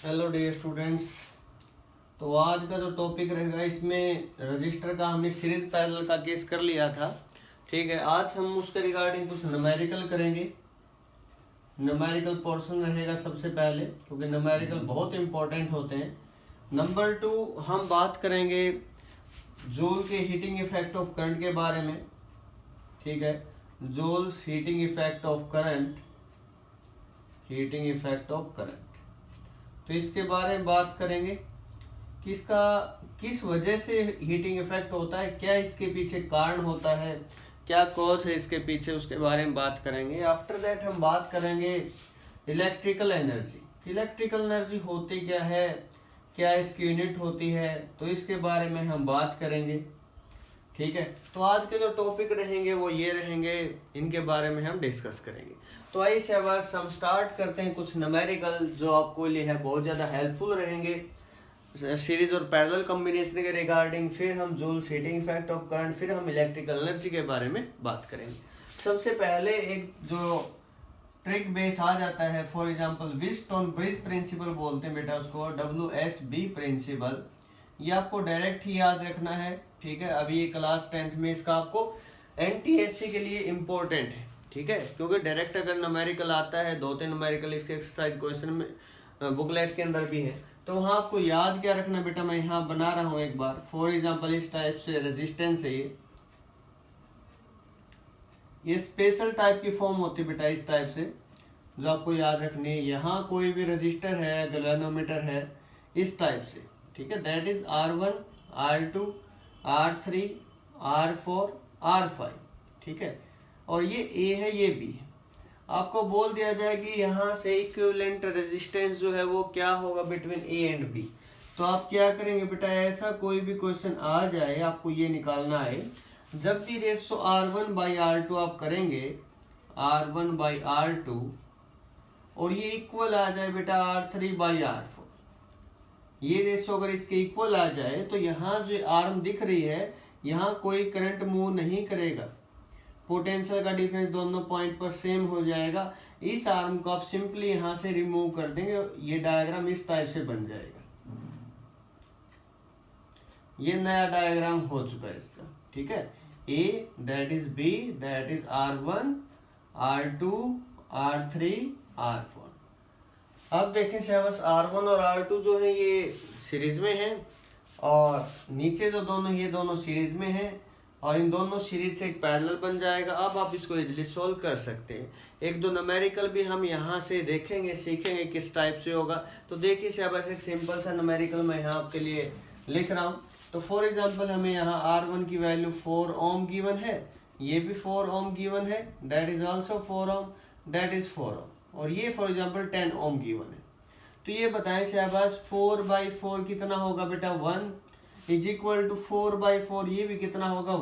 Hello dear students. तो आज का जो टॉपिक रहेगा इसमें रजिस्टर का हमने सीरीज पैरेलल का केस कर लिया था। ठीक है, आज हम उसके रिगार्डिंग कुछ न्यूमेरिकल करेंगे। न्यूमेरिकल पोर्शन रहेगा सबसे पहले, क्योंकि न्यूमेरिकल बहुत इंपॉर्टेंट होते हैं। नंबर 2 हम बात करेंगे जूल के हीटिंग इफेक्ट ऑफ करंट के बारे में। ठीक है, Joule's heating effect of current, heating effect of current, तो इसके बारे में बात करेंगे कि इसका किस वजह से हीटिंग इफेक्ट होता है, क्या इसके पीछे कारण होता है, क्या कॉज है इसके पीछे, उसके बारे में बात करेंगे। आफ्टर दैट हम बात करेंगे इलेक्ट्रिकल एनर्जी। इलेक्ट्रिकल एनर्जी होती क्या है, क्या इसकी यूनिट होती है, तो इसके बारे में हम बात करेंगे। ठीक है, तो आज के जो टॉपिक रहेंगे वो ये रहेंगे, इनके बारे में हम डिस्कस करेंगे। तो आइए से बस हम स्टार्ट करते हैं कुछ न्यूमेरिकल जो आपको लिए है बहुत ज़्यादा हेल्पफुल रहेंगे सीरीज और पैरेलल कॉम्बिनेशन के रिगार्डिंग। फिर हम Joule's heating effect of current, फिर हम इलेक्ट्रिकल एनर्जी के बारे में बात करेंगे। सबसे पहले एक जो ट्रिक बेस आ जाता है, for example Wheatstone bridge principle बोलते हैं बेटा उसको, WSB प्रिंसिपल। ये आपको डायरेक्ट ही याद रखना है। ठीक है, अभी ये क्लास 10th में इसका आपको NTSC के लिए इम्पोर्टेंट है। ठीक है, क्योंकि डायरेक्ट अगर न्यूमेरिकल आता है, 2-3 न्यूमेरिकल इसके एक्सरसाइज क्वेश्चन में बुकलेट के अंदर भी है, तो वहाँ आपको याद क्या रखना बेटा, मैं यहाँ बना रहा हूँ एक बार। फॉर एग्जांपल इस टाइप से रेजिस्टेंस है, ये स्पेशल टाइप की फॉर्म होती है बेटा, इस टाइप से जो आपको याद रखनी है। यहाँ कोई भी रजिस्टर है, गैल्वेनोमीटर है, इस टाइप से। ठीक है, that is R1, R2, R3, R4, R5। ठीक है, और ये A है, ये B है। आपको बोल दिया जाए कि यहाँ से इक्विवेलेंट रेजिस्टेंस जो है वो क्या होगा बिटवीन A एंड B, तो आप क्या करेंगे बेटा, ऐसा कोई भी क्वेश्चन आ जाए आपको ये निकालना है, जब भी रेशो R1/R2 आप करेंगे, R1/R2, और ये इक्वल आ जाए बेटा R3/R4, ये रेशो अगर इसके इक्वल आ जाए तो यहाँ जो आर्म दिख रही है, यहाँ कोई करंट मूव नहीं करेगा, पोटेंशियल का डिफरेंस दोनों पॉइंट पर सेम हो जाएगा। इस आर्म को आप सिंपली यहाँ से रिमूव कर देंगे, ये डायग्राम इस टाइप से बन जाएगा। ये नया डायग्राम हो चुका है इसका। ठीक है, A that is B that is R1, R2, R3, R4। अब देखें शाबाश, R1 और R2 जो है ये सीरीज में है, और नीचे जो दोनों, ये दोनों सीरीज में है, और इन दोनों सीरीज से एक पैरेलल बन जाएगा। अब आप इसको इजीली सॉल्व कर सकते हैं। एक दो न्यूमेरिकल भी हम यहाँ से देखेंगे, सीखेंगे किस टाइप से होगा। तो देखिए शाबाश, एक सिंपल सा न्यूमेरिकल मैं यहाँ आपके लिए लिख रहा हूँ। तो फॉर एग्जाम्पल हमें यहाँ R1 की वैल्यू 4 ओम गिवन है, ये भी 4 ओम गिवन है, that is also 4 ohm, that is 4 ohm, और ये फॉर एग्जाम्पल 10 ओम गिवन है। तो ये बताएं शाबाश, 4/4 कितना होगा बेटा, 1 इज इक्वल टू 4/4, ये भी कितना होगा,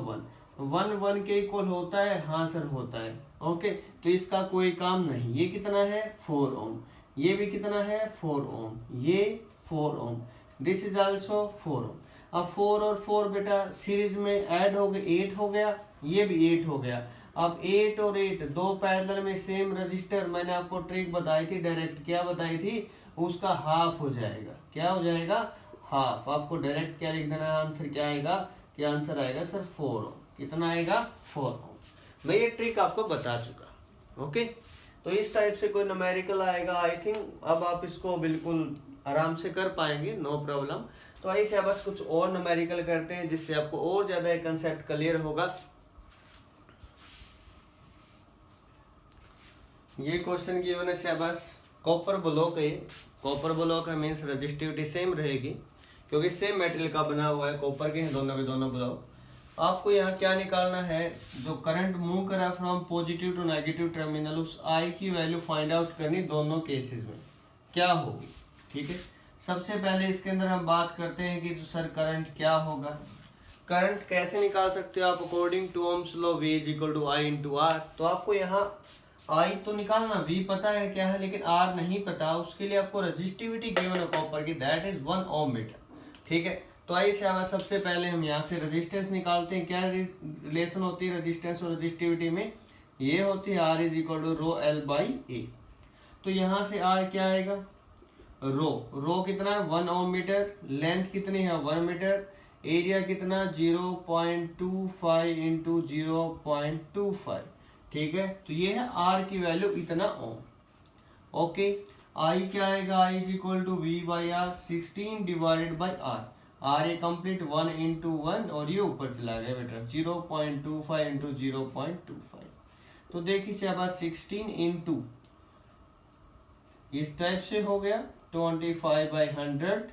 1 1 के इक्वल होता है, हाँ सर होता है। ओके, तो इसका कोई काम नहीं। ये कितना है, 4 ओम, ये भी कितना है, 4 ओम, ये 4 ओम, दिस इज ऑल्सो 4 ओम। अब 4 और 4 बेटा सीरीज में ऐड हो गए, 8 हो गया, ये भी 8 हो गया। अब 8 और 8 दो पैरेलल में सेम रजिस्टर, मैंने आपको ट्रिक बताई थी, डायरेक्ट क्या बताई थी, उसका हाफ हो जाएगा। क्या हो जाएगा, हाफ। आपको डायरेक्ट क्या लिख देना है, आंसर क्या आएगा, क्या आंसर आएगा सर, 4 ओम। कितना आएगा, 4 ओम। मैं ये ट्रिक आपको बता चुका। ओके, तो इस टाइप से कोई न्यूमेरिकल आएगा, आई थिंक अब आप इसको बिल्कुल आराम से कर पाएंगे, नो प्रॉब्लम। तो ऐसे बस कुछ और न्यूमेरिकल करते हैं जिससे आपको और ज्यादा एक कंसेप्ट क्लियर होगा। ये क्वेश्चन गिवन है शाबाश, कॉपर ब्लॉक है। कॉपर ब्लॉक है मीन्स रेजिस्टिविटी सेम रहेगी, क्योंकि सेम मेटेरियल का बना हुआ है, कॉपर के हैं दोनों के दोनों ब्लॉक। आपको यहाँ क्या निकालना है, जो करंट मूव करा from positive to negative terminal, उस आई की वैल्यू फाइंड आउट करनी दोनों केसेस में क्या होगी। ठीक है, सबसे पहले इसके अंदर हम बात करते हैं कि सर करंट क्या होगा। करंट कैसे निकाल सकते हो आप, according to Ohm's law V is equal to I into R। तो आपको यहाँ I तो निकालना, V पता है क्या है, लेकिन R नहीं पता। उसके लिए आपको रेजिस्टिविटी गिवन है कॉपर की, दैट इज 1 ओम मीटर। ठीक है, तो आइए से सबसे पहले हम यहाँ से रेजिस्टेंस निकालते हैं। क्या रिलेशन होती है रेजिस्टेंस और रेजिस्टिविटी में, ये होती है R is equal to rho L by A। तो यहाँ से R क्या आएगा, रो कितना है 1 ओम मीटर, लेंथ कितनी है 1 मीटर, एरिया कितना 0.25 इंटू 0.25, ठीक है। तो ये है आर की वैल्यू इतना ओम। ओके, आई क्या आएगा, I is equal to V by R, 16 divided by R a complete 1 into 1 और ये ऊपर चला गया बेटा 0.25 इंटू 0.25। तो देखिए से अब 16 इंटू इस टाइप से हो गया 25/100,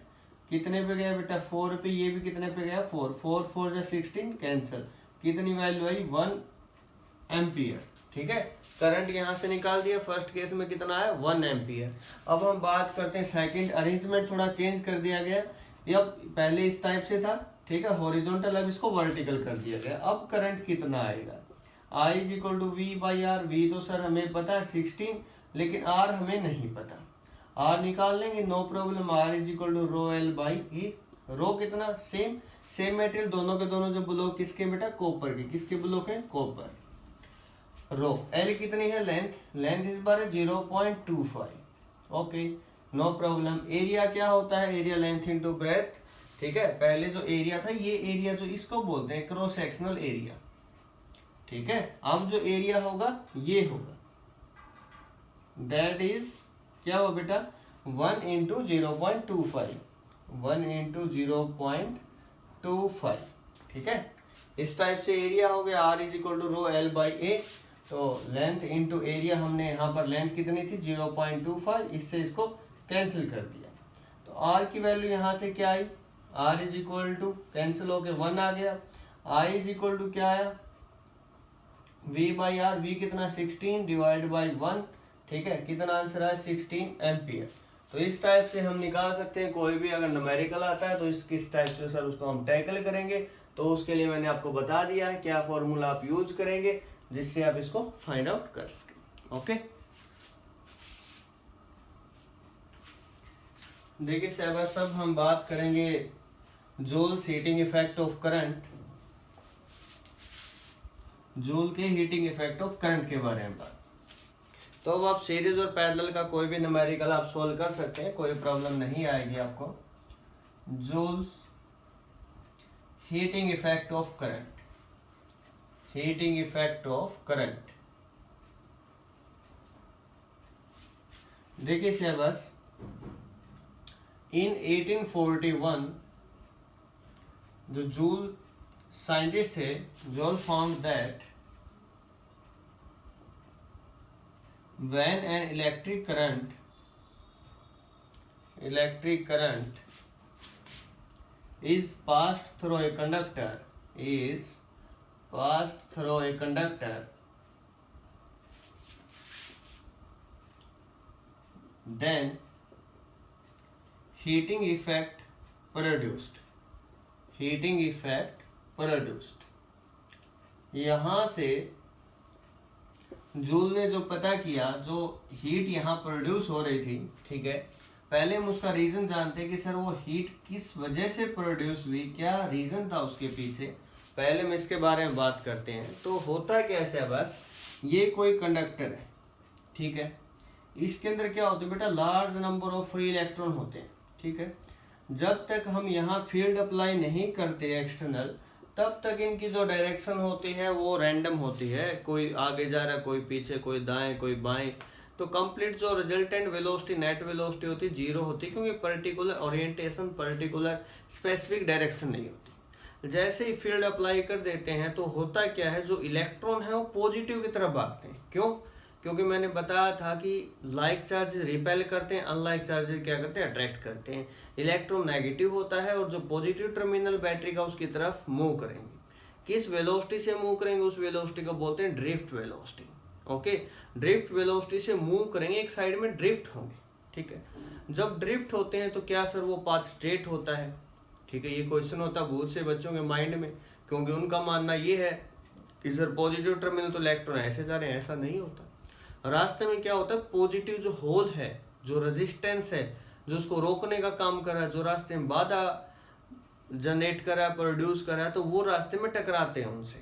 कितने पे गया बेटा 4 पे, ये भी कितने पे गया 4, 4 4 जा 16 कैंसिल, कितनी वैल्यू आई 1 एम्पियर, ठीक है। करंट यहाँ से निकाल दिया, फर्स्ट केस में कितना है 1 एम्पियर। अब हम बात करते हैं सेकंड, अरेंजमेंट थोड़ा चेंज कर दिया गया, अब पहले इस टाइप से था, ठीक है, हॉरिजॉन्टल, अब इसको वर्टिकल कर दिया गया। अब करंट कितना आएगा, I is equal to V by R, V तो सर हमें पता है 16, लेकिन आर हमें नहीं पता, आर निकाल लेंगे no problem, R is equal to rho L by E. Rho कितना सेम मटेरियल, दोनों के दोनों जो ब्लॉक किसके बेटा कॉपर के, किसके ब्लॉक है कॉपर। रो एल कितनी है लेंथ इस बार है 0.25, ओके नो प्रॉब्लम। एरिया क्या होता है, एरिया लेंथ इंटू ब्रेथ, ठीक है। पहले जो एरिया था ये एरिया जो इसको बोलते हैं क्रॉस सेक्शनल एरिया, ठीक है। अब जो एरिया होगा ये होगा, दैट इज क्या हो बेटा 1 इंटू 0.25, 1 इंटू 0.25, ठीक है। इस टाइप से एरिया हो गया, R is equal to rho L by A. तो लेंथ इंटू एरिया, हमने यहाँ पर लेंथ कितनी थी 0.25, इससे इसको कैंसिल कर दिया। तो आर की वैल्यू यहाँ से क्या आई, R is equal to cancel होके 1 आ गया, आई इज इक्वल टू क्या आया वी बाई आर, वी कितना 16 डिवाइड बाई 1, ठीक है। कितना आंसर है 16 एम्पियर। तो इस टाइप से हम निकाल सकते हैं, कोई भी अगर न्यूमेरिकल आता है तो किस टाइप से सर उसको हम टैकल करेंगे, तो उसके लिए मैंने आपको बता दिया है क्या फॉर्मूला आप यूज करेंगे जिससे आप इसको फाइंड आउट कर सकें। ओके, देखिए साहब सब हम बात करेंगे Joule's heating effect of current, Joule के हीटिंग इफेक्ट ऑफ करंट के बारे में बात। तो अब आप सीरीज और पैरेलल का कोई भी न्यूमेरिकल आप सोल्व कर सकते हैं, कोई प्रॉब्लम नहीं आएगी आपको। Joule's heating effect of current, heating effect of current, देखिए से बस इन 1841 जो जूल साइंटिस्ट थे, Joule found that when an electric current is passed through a conductor, then heating effect produced, यहाँ से जूल ने जो पता किया, जो हीट यहाँ प्रोड्यूस हो रही थी, ठीक है। पहले हम उसका रीजन जानते हैं कि सर वो हीट किस वजह से प्रोड्यूस हुई, क्या रीजन था उसके पीछे, पहले हम इसके बारे में बात करते हैं। तो होता कैसे है, बस ये कोई कंडक्टर है, ठीक है, इसके अंदर क्या होता है बेटा large number of free electron होते हैं, ठीक है। जब तक हम यहाँ फील्ड अप्लाई नहीं करते एक्सटर्नल, तब तक इनकी जो डायरेक्शन होती है वो रैंडम होती है, कोई आगे जा रहा है, कोई पीछे, कोई दाएं, कोई बाएं। तो कंप्लीट जो रिजल्टेंट वेलोसिटी, नेट वेलोसिटी होती है 0 होती है, क्योंकि particular orientation, particular specific direction नहीं होती। जैसे ही फील्ड अप्लाई कर देते हैं तो होता क्या है, जो इलेक्ट्रॉन है वो पॉजिटिव की तरफ भागते हैं। क्यों? क्योंकि मैंने बताया था कि लाइक चार्ज रिपेल करते हैं, अनलाइक चार्ज क्या करते हैं, अट्रैक्ट करते हैं। इलेक्ट्रॉन नेगेटिव होता है और जो पॉजिटिव टर्मिनल बैटरी का उसकी तरफ मूव करेंगे। किस वेलोसिटी से मूव करेंगे, उस वेलोसिटी को बोलते हैं drift velocity. Okay, drift velocity से मूव करेंगे, एक साइड में ड्रिफ्ट होंगे, ठीक है। जब ड्रिफ्ट होते हैं तो क्या सर वो पाथ स्ट्रेट होता है, ठीक है। ये क्वेश्चन होता है बहुत से बच्चों के माइंड में, क्योंकि उनका मानना ये है कि सर पॉजिटिव टर्मिनल तो इलेक्ट्रॉन ऐसे जा रहे हैं, ऐसा नहीं होता। रास्ते में क्या होता है, पॉजिटिव जो होल है, जो रेजिस्टेंस है, जो उसको रोकने का काम कर रहा है, जो रास्ते में बाधा जनरेट कर रहा है, प्रोड्यूस कर रहा है, तो वो रास्ते में टकराते हैं उनसे,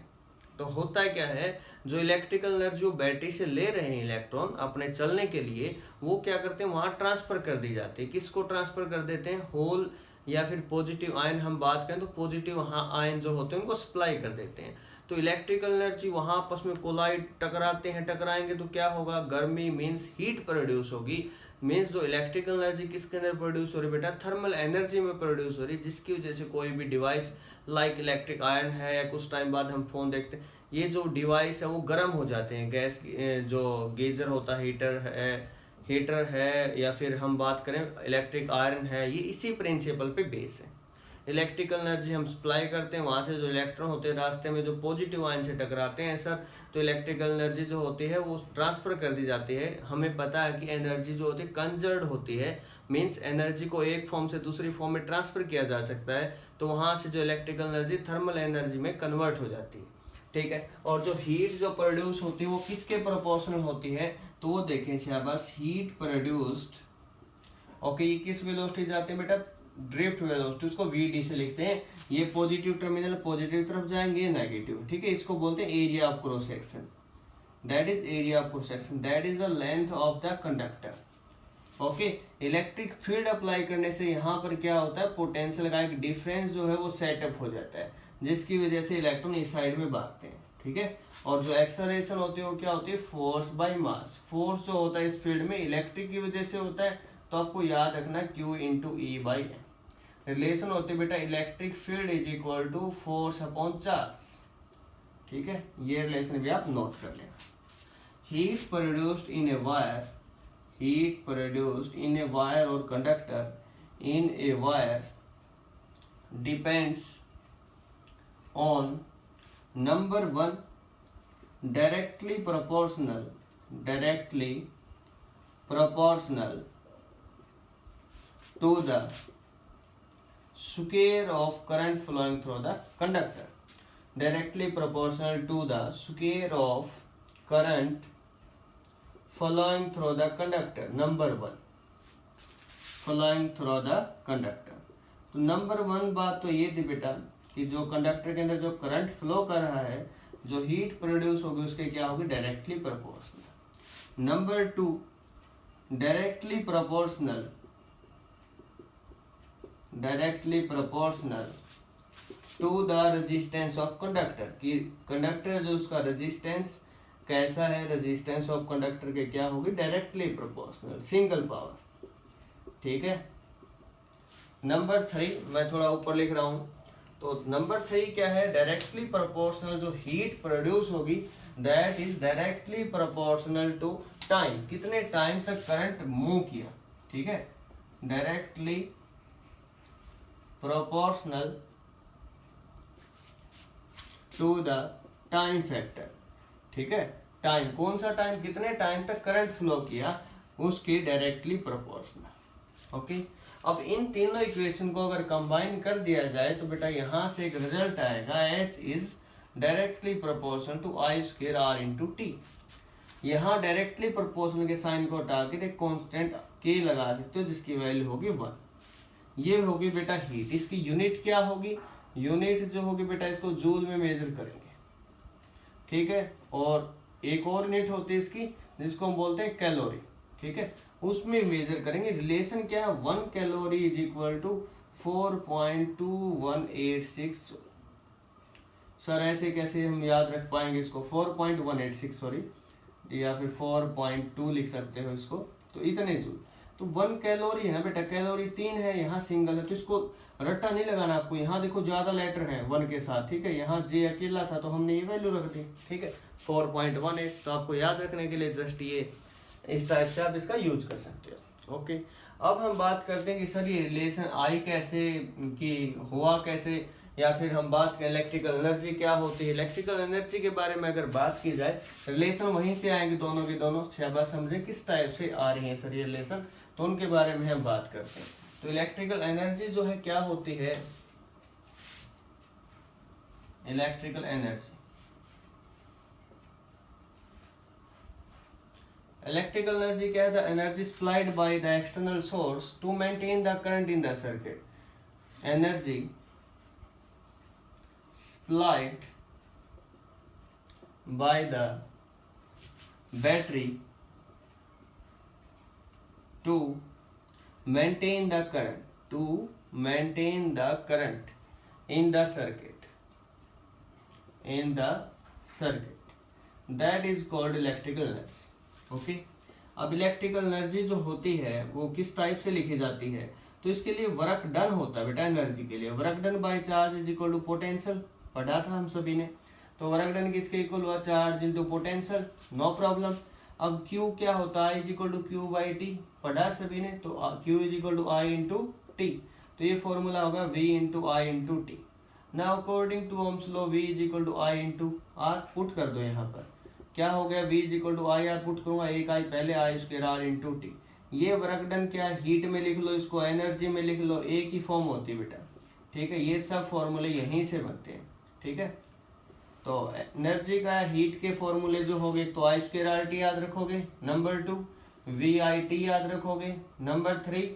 तो होता है क्या है, जो इलेक्ट्रिकल एनर्जी वो बैटरी से ले रहे हैं इलेक्ट्रॉन अपने चलने के लिए, वो क्या करते हैं वहाँ ट्रांसफर कर दी जाती है। किसको ट्रांसफर कर देते हैं, होल या फिर पॉजिटिव आयन हम बात करें तो पॉजिटिव वहाँ आयन जो होते हैं उनको सप्लाई कर देते हैं। तो इलेक्ट्रिकल एनर्जी वहाँ आपस में कोलाइड टकराते हैं, टकराएंगे तो क्या होगा, गर्मी मीन्स हीट प्रोड्यूस होगी। मीन्स जो इलेक्ट्रिकल एनर्जी किसके अंदर प्रोड्यूस हो रही है बेटा, थर्मल एनर्जी में प्रोड्यूस हो रही है, जिसकी वजह से कोई भी डिवाइस लाइक इलेक्ट्रिक आयरन है या कुछ टाइम बाद हम फोन देखते हैं, ये जो डिवाइस है वो गर्म हो जाते हैं। गैस जो गीजर होता है, हीटर है या फिर हम बात करें इलेक्ट्रिक आयरन है, ये इसी प्रिंसिपल पे बेस है। इलेक्ट्रिकल एनर्जी हम सप्लाई करते हैं, वहाँ से जो इलेक्ट्रॉन होते हैं रास्ते में जो पॉजिटिव आयन से टकराते हैं सर, तो इलेक्ट्रिकल एनर्जी जो होती है वो ट्रांसफर कर दी जाती है। हमें पता है कि एनर्जी जो होती है कंजर्व होती है, मीन्स एनर्जी को एक फॉर्म से दूसरी फॉर्म में ट्रांसफर किया जा सकता है। तो वहाँ से जो इलेक्ट्रिकल एनर्जी थर्मल एनर्जी में कन्वर्ट हो जाती है, ठीक है। और जो हीट जो प्रोड्यूस होती है वो किसके प्रोपोर्शनल होती है, तो वो देखें शाबाश, हीट प्रोड्यूस्ड, ओके, ये किस वेलोसिटी जाते हैं बेटा, ड्रिफ्ट वेलोसिटी, उसको वीडी से लिखते हैं। ये पॉजिटिव टर्मिनल पॉजिटिव तरफ जाएंगे, ये नेगेटिव, ठीक है। इसको बोलते हैं area of cross section, that is area of cross section, that is the length of the conductor, okay. Electric field apply करने से यहाँ पर क्या होता है, पोटेंशियल का एक डिफरेंस जो है वो सेटअप हो जाता है, जिसकी वजह से इलेक्ट्रॉन इस साइड में भागते हैं, ठीक है। और जो एक्सेलरेशन होती है वो क्या होती है, फोर्स बाय मास। फोर्स जो होता है इस फील्ड में इलेक्ट्रिक की वजह से होता है, तो आपको याद रखना Q into E by M. Relation होते बेटा electric field is equal to force upon charge, ठीक है। ये रिलेशन भी आप नोट कर लेना। Heat produced in a wire, heat produced in a wire और conductor in a wire depends on number one directly proportional to the square of current flowing through the conductor, directly proportional to the square of current flowing through the conductor, number one, flowing through the conductor। तो number one बात तो ये थी बेटा कि जो conductor के अंदर जो करंट फ्लो कर रहा है, जो हीट प्रोड्यूस होगी उसके क्या होगी, directly proportional. Number two, directly proportional to the resistance of conductor, कि कंडक्टर जो उसका रेजिस्टेंस कैसा है, रेजिस्टेंस ऑफ कंडक्टर के क्या होगी, डायरेक्टली प्रोपोर्शनल, सिंगल पावर, ठीक है। नंबर थ्री, मैं थोड़ा ऊपर लिख रहा हूं, तो नंबर थ्री क्या है, डायरेक्टली प्रोपोर्शनल, जो हीट प्रोड्यूस होगी that is directly proportional to time, कितने टाइम तक करंट मूव किया, ठीक है। Directly proportional to the time factor, ठीक है। टाइम, कौन सा टाइम, कितने टाइम तक करंट फ्लो किया, उसके डायरेक्टली प्रोपोर्शनल, ओके। अब इन तीनों इक्वेशन को अगर कंबाइन कर दिया जाए तो बेटा यहां से एक रिजल्ट आएगा, H is directly proportional to I square R into T. यहाँ डायरेक्टली प्रोपोर्शनल के साइन को हटा के एक कांस्टेंट K लगा सकते हो जिसकी वैल्यू होगी 1। ये होगी बेटा हीट, इसकी यूनिट क्या होगी, यूनिट जो होगी बेटा इसको जूल में मेजर करेंगे, ठीक है। और एक और यूनिट होती है इसकी जिसको हम बोलते हैं कैलोरी, ठीक है, उसमें मेजर करेंगे। रिलेशन क्या है, 1 calorie is equal to 4.2186। Sir ऐसे कैसे हम याद रख पाएंगे इसको, 4.186 सॉरी, या फिर 4.2 लिख सकते हो इसको, तो इतने जूल। तो 1 कैलोरी है ना बेटा, कैलोरी 3 है, यहाँ सिंगल है, तो इसको रट्टा नहीं लगाना आपको। यहाँ देखो ज्यादा लेटर है 1 के साथ, ठीक है, यहाँ जे अकेला था तो हमने ये वैल्यू रख दी, ठीक है, 4.18। तो आपको याद रखने के लिए जस्ट ये इस टाइप से आप इसका यूज कर सकते हो, ओके। अब हम बात करते हैं कि सर ये रिलेशन आई कैसे कि हुआ कैसे, या फिर हम बात करें इलेक्ट्रिकल एनर्जी क्या होती है। इलेक्ट्रिकल एनर्जी के बारे में अगर बात की जाए, रिलेशन वहीं से आएंगे दोनों के दोनों, शाबाश, समझे किस टाइप से आ रही है सर ये रिलेशन, तो उनके बारे में हम बात करते हैं। तो इलेक्ट्रिकल एनर्जी जो है क्या होती है, इलेक्ट्रिकल एनर्जी, इलेक्ट्रिकल एनर्जी क्या है, the energy supplied by the external source to maintain the current in the circuit, energy supplied by the battery to maintain the current in the circuit that is called electrical energy. Okay, अब electrical energy जो होती है वो किस type से लिखी जाती है, तो इसके लिए वर्क डन होता है बेटा एनर्जी के लिए, work done by charge is equal to potential, पढ़ा था हम सभी ने। तो वर्क डन किसके इक्वल हुआ, charge into potential, no problem. अब Q क्या होता है, is equal to Q by T, पढ़ा सभी ने। तो Q is equal to I into T, तो ये फॉर्मूला होगा V into I into T. Now according to Ohm's law V is equal to I into are, put कर दो यहाँ पर, क्या हो गया, V is equal to I R, put करूंगा, एक आई पहले, I square R into T. ये वर्क डन क्या, हीट में लिख लो, इसको एनर्जी में लिख लो, एक ही फॉर्म होती है बेटा, ठीक है। ये सब फॉर्मूले यहीं से बनते हैं, ठीक है। तो एनर्जी का हीट के फॉर्मूले जो हो गए, तो आई स्क्वायर आर टी याद रखोगे, नंबर 2 वी आई टी याद रखोगे, नंबर 3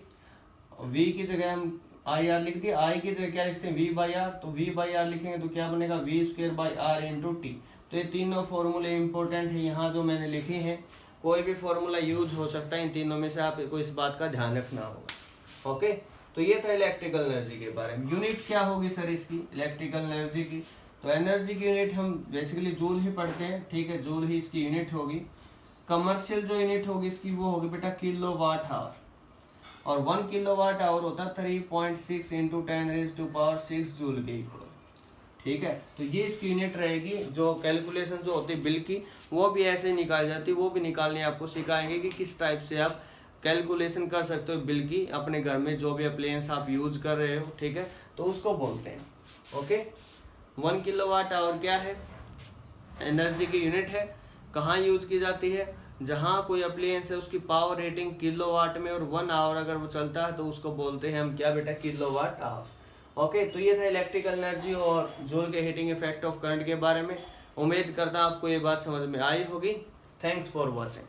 V की जगह हम आई आर लिख दिया, आई की जगह क्या लिखते हैं, V बाई आर, तो V बाई आर लिखेंगे तो क्या बनेगा, V square by R into T. तो ये तीनों फॉर्मूले इंपॉर्टेंट है यहाँ जो मैंने लिखे हैं, कोई भी फॉर्मूला यूज हो सकता है, इन तीनों में से आपको इस बात का ध्यान रखना होगा। ओके, तो ये था इलेक्ट्रिकल एनर्जी के बारे में। यूनिट क्या होगी सर इसकी, इलेक्ट्रिकल एनर्जी की, तो एनर्जी की यूनिट हम बेसिकली जूल ही पढ़ते हैं, ठीक है, जूल ही इसकी यूनिट होगी। कमर्शियल जो यूनिट होगी इसकी वो होगी बेटा किलो वाट आवर, और 1 किलो वाट आवर होता है 3.6 इंटू 10⁻⁶ जूल के इक्वल, ठीक है। तो ये इसकी यूनिट रहेगी। जो कैलकुलेशन जो होती है बिल की, वो भी ऐसे निकाल जाती है, वो भी निकालने आपको सिखाएंगे कि किस टाइप से आप कैलकुलेशन कर सकते हो बिल की अपने घर में, जो भी अप्लायंस आप यूज कर रहे हो, ठीक है, तो उसको बोलते हैं। ओके, 1 किलो वाट आवर क्या है, एनर्जी की यूनिट है, कहाँ यूज की जाती है, जहाँ कोई अप्लायंस है उसकी पावर रेटिंग किलो वाट में, और 1 आवर अगर वो चलता है तो उसको बोलते हैं हम क्या बेटा, किलो वाट आवर। ओके, तो ये था इलेक्ट्रिकल एनर्जी और जूल के हीटिंग इफेक्ट ऑफ करंट के बारे में। उम्मीद करता हूँ आपको ये बात समझ में आई होगी। Thanks for watching.